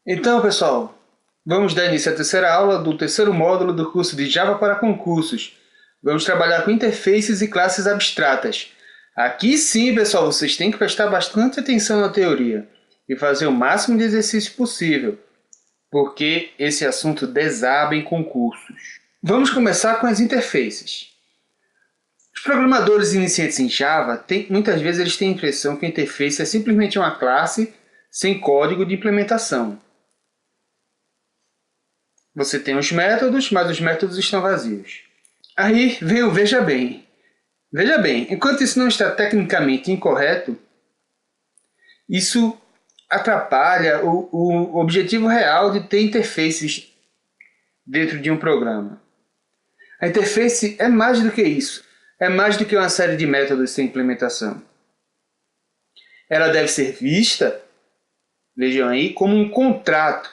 Então, pessoal, vamos dar início à terceira aula do terceiro módulo do curso de Java para concursos. Vamos trabalhar com interfaces e classes abstratas. Aqui sim, pessoal, vocês têm que prestar bastante atenção na teoria e fazer o máximo de exercício possível, porque esse assunto desaba em concursos. Vamos começar com as interfaces. Os programadores iniciantes em Java, muitas vezes eles têm a impressão que a interface é simplesmente uma classe sem código de implementação. Você tem os métodos, mas os métodos estão vazios. Aí vem o veja bem. Veja bem, enquanto isso não está tecnicamente incorreto, isso atrapalha o objetivo real de ter interfaces dentro de um programa. A interface é mais do que isso. É mais do que uma série de métodos sem implementação. Ela deve ser vista, vejam aí, como um contrato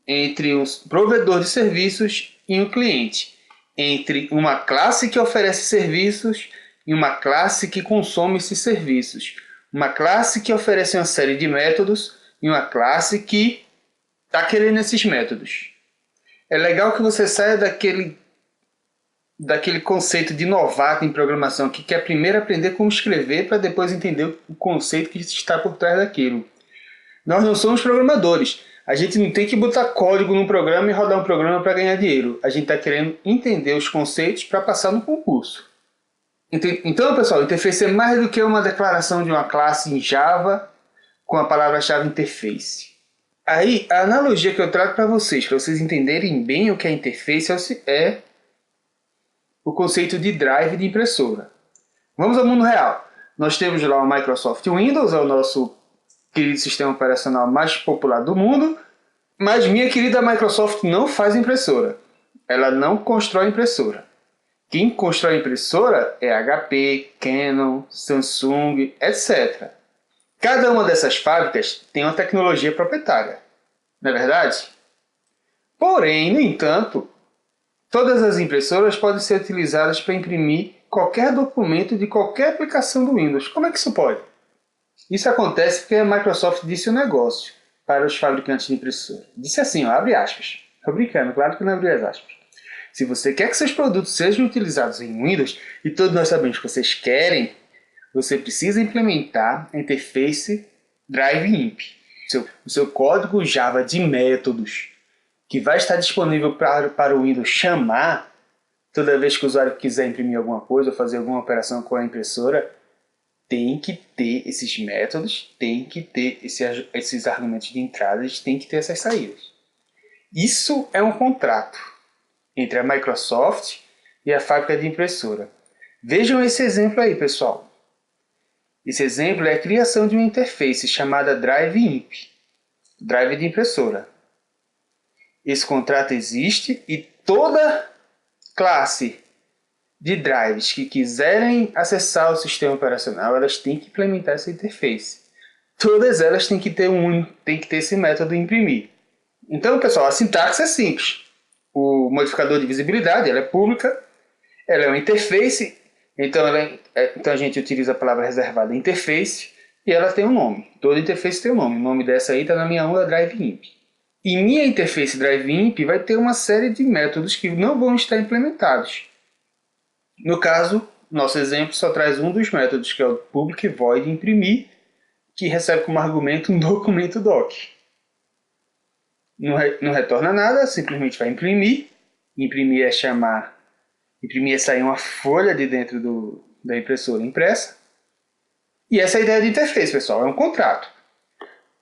entre o provedor de serviços e o cliente, entre uma classe que oferece serviços e uma classe que consome esses serviços, uma classe que oferece uma série de métodos e uma classe que está querendo esses métodos. É legal que você saia daquele conceito de novato em programação, que quer primeiro aprender como escrever para depois entender o conceito que está por trás daquilo. Nós não somos programadores. A gente não tem que botar código num programa e rodar um programa para ganhar dinheiro. A gente está querendo entender os conceitos para passar no concurso. Então, pessoal, interface é mais do que uma declaração de uma classe em Java com a palavra-chave interface. Aí, a analogia que eu trago para vocês entenderem bem o que é interface, é o conceito de drive de impressora. Vamos ao mundo real. Nós temos lá o Microsoft Windows, é o nosso querido sistema operacional mais popular do mundo, mas minha querida Microsoft não faz impressora. Ela não constrói impressora. Quem constrói impressora é HP, Canon, Samsung, etc. Cada uma dessas fábricas tem uma tecnologia proprietária, não é verdade? Porém, no entanto, todas as impressoras podem ser utilizadas para imprimir qualquer documento de qualquer aplicação do Windows. Como é que isso pode? Isso acontece porque a Microsoft disse um negócio para os fabricantes de impressora. Disse assim, ó, abre aspas. Estou brincando, claro que não abri as aspas. Se você quer que seus produtos sejam utilizados em Windows, e todos nós sabemos que vocês querem, você precisa implementar a interface DriveImp. O seu código Java de métodos, que vai estar disponível para o Windows chamar toda vez que o usuário quiser imprimir alguma coisa ou fazer alguma operação com a impressora, tem que ter esses métodos, tem que ter esses argumentos de entrada, tem que ter essas saídas. Isso é um contrato entre a Microsoft e a fábrica de impressora. Vejam esse exemplo aí, pessoal. Esse exemplo é a criação de uma interface chamada DriveImp, drive de impressora. Esse contrato existe e toda classe de drives que quiserem acessar o sistema operacional, elas têm que implementar essa interface. Todas elas têm que ter esse método imprimir. Então, pessoal, a sintaxe é simples. O modificador de visibilidade, ela é pública, ela é uma interface, então a gente utiliza a palavra reservada interface e ela tem um nome. Toda interface tem um nome. O nome dessa aí está na minha aula DriveImp. E minha interface DriveImp vai ter uma série de métodos que não vão estar implementados. No caso, nosso exemplo só traz um dos métodos, que é o public void imprimir, que recebe como argumento um documento doc. Não retorna nada, simplesmente vai imprimir. Imprimir é sair uma folha de dentro da impressora impressa. E essa é a ideia de interface, pessoal, é um contrato.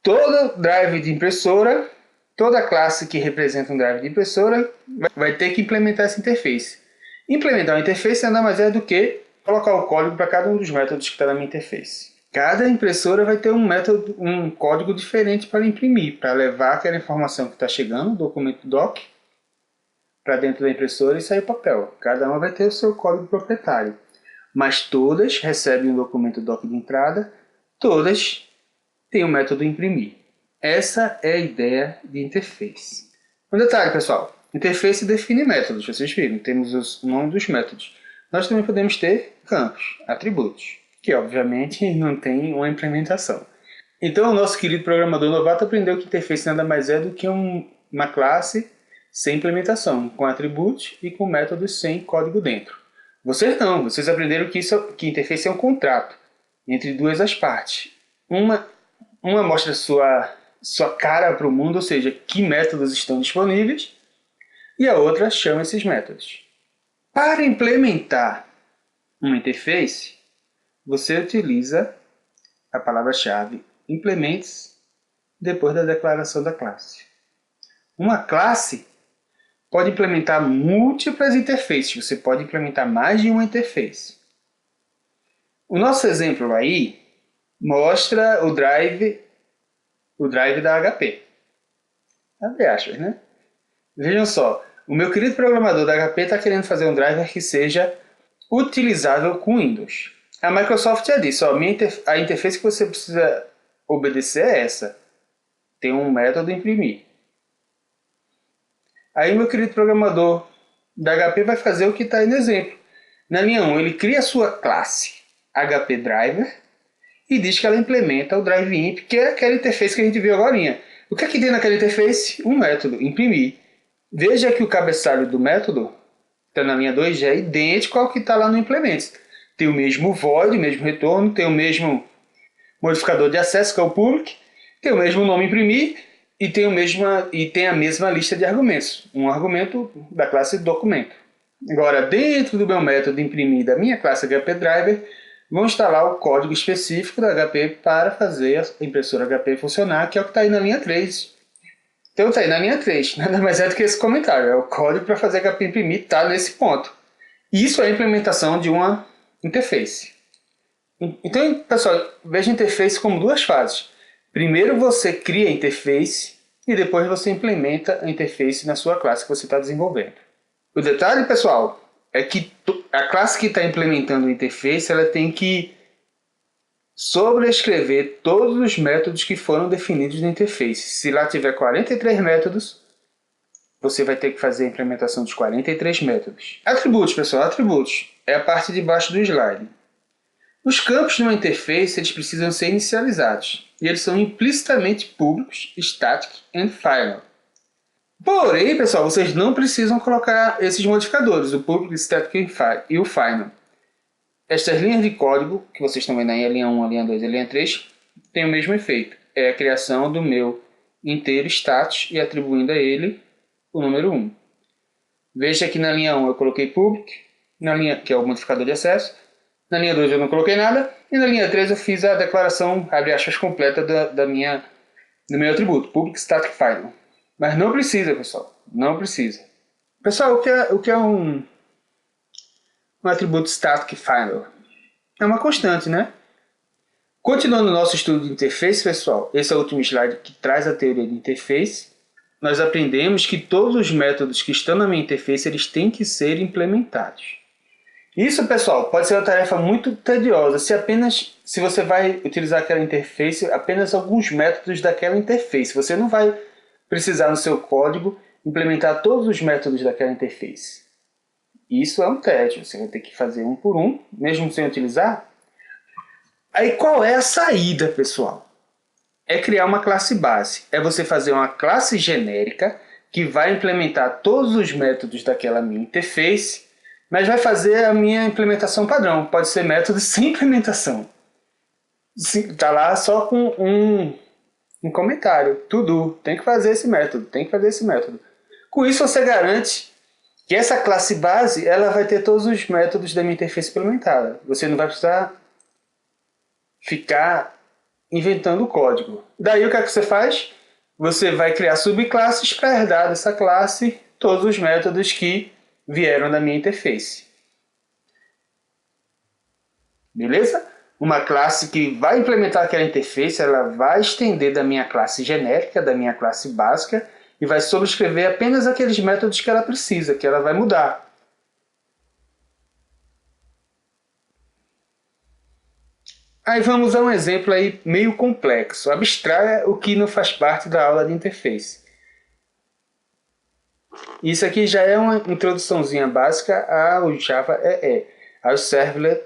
Todo drive de impressora, toda classe que representa um drive de impressora vai ter que implementar essa interface. Implementar uma interface nada mais é do que colocar o código para cada um dos métodos que está na minha interface. Cada impressora vai ter um código diferente para imprimir, para levar aquela informação que está chegando, o documento doc, para dentro da impressora e sair o papel. Cada uma vai ter o seu código proprietário. Mas todas recebem um documento doc de entrada, todas têm o método imprimir. Essa é a ideia de interface. Um detalhe, pessoal. Interface define métodos, vocês viram, temos o nome dos métodos. Nós também podemos ter campos, atributos, que obviamente não tem uma implementação. Então o nosso querido programador novato aprendeu que interface nada mais é do que uma classe sem implementação, com atributos e com métodos sem código dentro. Vocês não, vocês aprenderam que interface é um contrato entre duas as partes. Uma mostra sua cara para o mundo, ou seja, que métodos estão disponíveis, e a outra chama esses métodos. Para implementar uma interface, você utiliza a palavra-chave implements depois da declaração da classe. Uma classe pode implementar múltiplas interfaces, você pode implementar mais de uma interface. O nosso exemplo aí mostra o drive da HP. Abre aspas, né? Vejam só, o meu querido programador da HP está querendo fazer um driver que seja utilizável com Windows. A Microsoft já disse, ó, a interface que você precisa obedecer é essa. Tem um método imprimir. Aí o meu querido programador da HP vai fazer o que está aí no exemplo. Na linha 1, ele cria a sua classe HP Driver e diz que ela implementa o Drive Imp, que é aquela interface que a gente viu agora. O que é que tem naquela interface? Um método, imprimir. Veja que o cabeçalho do método, que está na linha 2, já é idêntico ao que está lá no Implements. Tem o mesmo void, o mesmo retorno, tem o mesmo modificador de acesso, que é o public, tem o mesmo nome imprimir e tem a mesma lista de argumentos. Um argumento da classe documento. Agora, dentro do meu método imprimir da minha classe HP Driver, vou instalar o código específico da HP para fazer a impressora HP funcionar, que é o que está aí na linha 3. Então está aí na linha 3, nada mais é do que esse comentário. É o código para fazer HP imprimir, está nesse ponto. Isso é a implementação de uma interface. Então, pessoal, veja a interface como duas fases. Primeiro você cria a interface e depois você implementa a interface na sua classe que você está desenvolvendo. O detalhe, pessoal, é que a classe que está implementando a interface ela tem que sobrescrever todos os métodos que foram definidos na interface. Se lá tiver 43 métodos, você vai ter que fazer a implementação dos 43 métodos. Atributos, pessoal, atributos é a parte de baixo do slide. Os campos de uma interface eles precisam ser inicializados e eles são implicitamente públicos, static e final. Porém, pessoal, vocês não precisam colocar esses modificadores, o public, static e o final. Estas linhas de código, que vocês estão vendo aí, a linha 1, a linha 2 e a linha 3, têm o mesmo efeito. É a criação do meu inteiro status e atribuindo a ele o número 1. Veja que na linha 1 eu coloquei public, que é o modificador de acesso. Na linha 2 eu não coloquei nada. E na linha 3 eu fiz a declaração, abre aspas, completa do meu atributo, public static final. Mas não precisa, pessoal. Não precisa. Pessoal, o que é um atributo static final? É uma constante, né? Continuando o nosso estudo de interface, pessoal, esse é o último slide que traz a teoria de interface. Nós aprendemos que todos os métodos que estão na minha interface eles têm que ser implementados. Isso, pessoal, pode ser uma tarefa muito tediosa se você vai utilizar aquela interface, apenas alguns métodos daquela interface. Você não vai precisar no seu código implementar todos os métodos daquela interface. Isso é um tédio, você vai ter que fazer um por um, mesmo sem utilizar. Aí qual é a saída, pessoal? É criar uma classe base. É você fazer uma classe genérica que vai implementar todos os métodos daquela minha interface, mas vai fazer a minha implementação padrão. Pode ser método sem implementação. Está lá só com um comentário. Tudo. Tem que fazer esse método. Tem que fazer esse método. Com isso você garante que essa classe base ela vai ter todos os métodos da minha interface implementada. Você não vai precisar ficar inventando o código. Daí o que é que você faz? Você vai criar subclasses para herdar dessa classe todos os métodos que vieram da minha interface. Beleza? Uma classe que vai implementar aquela interface, ela vai estender da minha classe genérica, da minha classe básica, e vai sobrescrever apenas aqueles métodos que ela precisa, que ela vai mudar. Aí vamos a um exemplo aí meio complexo. Abstraia o que não faz parte da aula de interface. Isso aqui já é uma introduçãozinha básica ao Java EE, ao Servlet.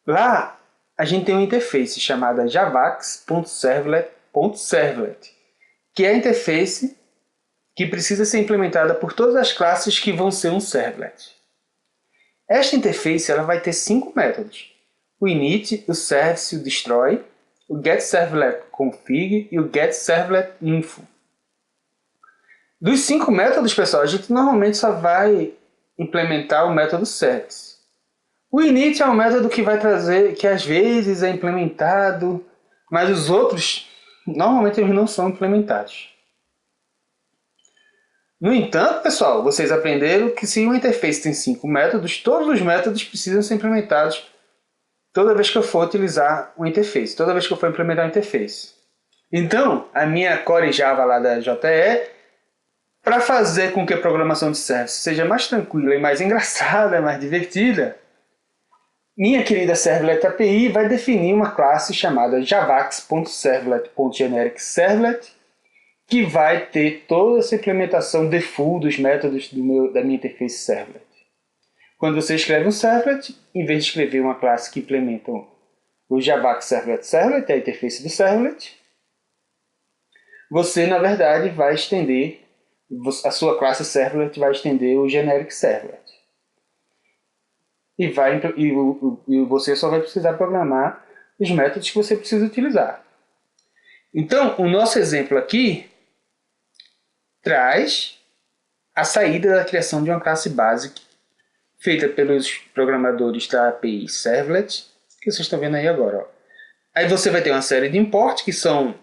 Lá a gente tem uma interface chamada javax.servlet.servlet, que é a interface que precisa ser implementada por todas as classes que vão ser um servlet. Esta interface ela vai ter 5 métodos: o init, o service, o destroy, o getServletConfig e o getServletInfo. Dos 5 métodos, pessoal, a gente normalmente só vai implementar o método service. O init é um método que vai trazer, que às vezes é implementado, mas os outros normalmente eles não são implementados. No entanto, pessoal, vocês aprenderam que se uma interface tem 5 métodos, todos os métodos precisam ser implementados toda vez que eu for utilizar uma interface, toda vez que eu for implementar uma interface. Então, a minha Core Java lá da JE, para fazer com que a programação de service seja mais tranquila e mais engraçada, mais divertida, minha querida Servlet API vai definir uma classe chamada javax.servlet.generic-servlet, que vai ter toda essa implementação default dos métodos da minha interface servlet. Quando você escreve um servlet, em vez de escrever uma classe que implementa o javax servlet-servlet, a interface do servlet, você, na verdade, vai estender, a sua classe servlet vai estender o generic servlet. E você só vai precisar programar os métodos que você precisa utilizar. Então, o nosso exemplo aqui traz a saída da criação de uma classe básica feita pelos programadores da API Servlet, que vocês estão vendo aí agora. Ó. Aí você vai ter uma série de import, que são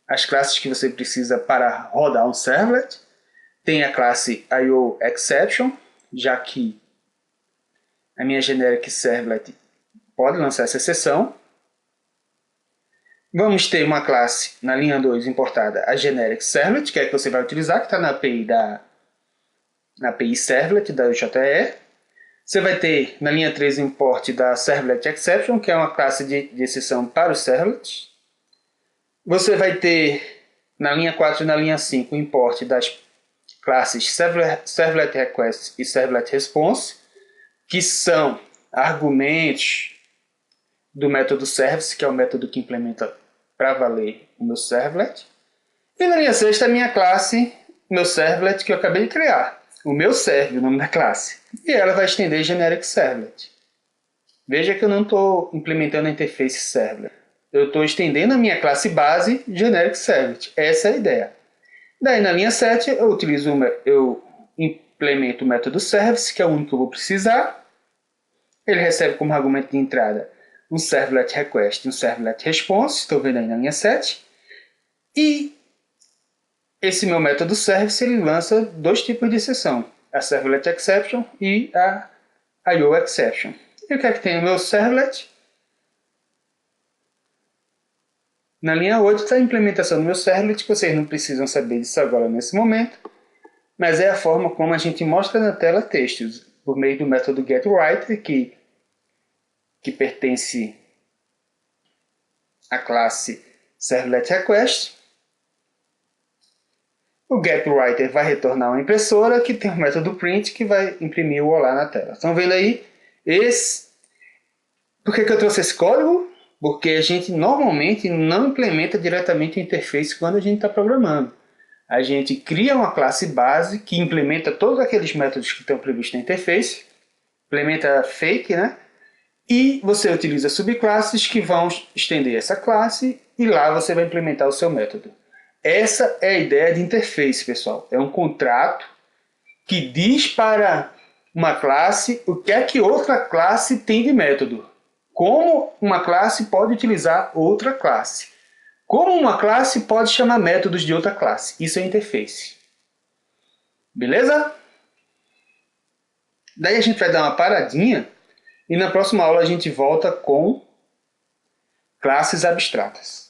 as classes que você precisa para rodar um servlet. Tem a classe IOException, já que a minha generic servlet pode lançar essa exceção. Vamos ter uma classe na linha 2 importada, a generic servlet, que é a que você vai utilizar, que está na API servlet da JE. Você vai ter na linha 3 o import da servlet exception, que é uma classe de exceção para os servlets. Você vai ter na linha 4 e na linha 5 o import das classes servlet request e servlet response, que são argumentos do método service, que é o método que implementa para valer o meu servlet. E na linha 6 está a minha classe, meu servlet, que eu acabei de criar. O meu serve, o nome da classe. E ela vai estender generic servlet. Veja que eu não estou implementando a interface servlet. Eu estou estendendo a minha classe base generic servlet. Essa é a ideia. Daí na linha 7 eu implemento o método service, que é o único que eu vou precisar. Ele recebe como argumento de entrada um servlet request e um servlet response. Estou vendo aí na linha 7. E esse meu método service ele lança 2 tipos de exceção. A servlet exception e a IOException. E o que é que tem o meu servlet? Na linha 8 está a implementação do meu servlet, que vocês não precisam saber disso agora nesse momento, mas é a forma como a gente mostra na tela textos, por meio do método getWriter, que pertence à classe servletRequest. O getWriter vai retornar uma impressora, que tem o método print, que vai imprimir o olá na tela. Estão vendo aí? Por que eu trouxe esse código? Porque a gente normalmente não implementa diretamente a interface quando a gente está programando. A gente cria uma classe base que implementa todos aqueles métodos que estão previstos na interface, implementa fake, né? E você utiliza subclasses que vão estender essa classe e lá você vai implementar o seu método. Essa é a ideia de interface, pessoal. É um contrato que diz para uma classe o que é que outra classe tem de método. Como uma classe pode utilizar outra classe. Como uma classe pode chamar métodos de outra classe. Isso é interface. Beleza? Daí a gente vai dar uma paradinha e na próxima aula a gente volta com classes abstratas.